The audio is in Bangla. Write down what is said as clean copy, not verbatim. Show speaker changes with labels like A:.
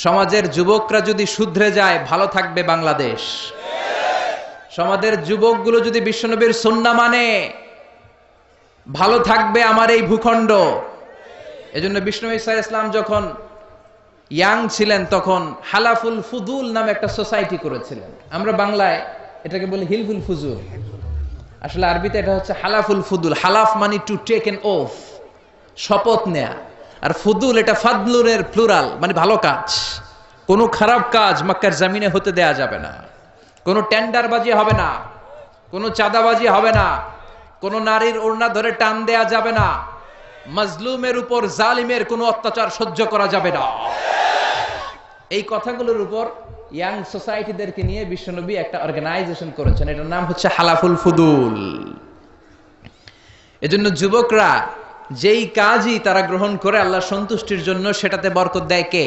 A: সমাজের যুবকরা যদি শুধরে যায় ভালো থাকবে বাংলাদেশ। সমাজের যুবকগুলো যদি বিশ্বনবীর সুন্নাহ মানে ভালো থাকবে আমার এই ভূখণ্ড। এজন্য বিষ্ণু ঈসা ইসলাম যখন ইয়াং ছিলেন তখন হালাফুল ফুদুল নামে একটা সোসাইটি করেছিলেন। আমরা বাংলায় এটাকে বলি হিলফুল ফুজুল, আসলে আরবিতে এটা হচ্ছে হালাফুল ফুদুল। হালাফ মানে টু টেক এন ওথ, শপথ নেয়া। আর ফুদুল এটা ফাদলুরের প্লুরাল, মানে ভালো কাজ। কোনো খারাপ কাজ মক্কার জমিনে হতে দেয়া যাবে না। কোনো টেন্ডারবাজি হবে না, কোনো চাঁদাবাজি হবে না, কোনো নারীর ওড়না ধরে টান দেয়া যাবে না, মাজলুমের উপর জালিমের কোনো অত্যাচার সহ্য করা যাবে না। এই কথাগুলোর উপর ইয়াং সোসাইটিদেরকে নিয়ে বিশ্বনবী একটা অর্গানাইজেশন করেছেন, এটার নাম হচ্ছে হালাফুল ফুদুল। এজন্য যুবকরা যেই কাজই তারা গ্রহণ করে আল্লাহর সন্তুষ্টির জন্য, সেটাতে বরকত দেয় কে?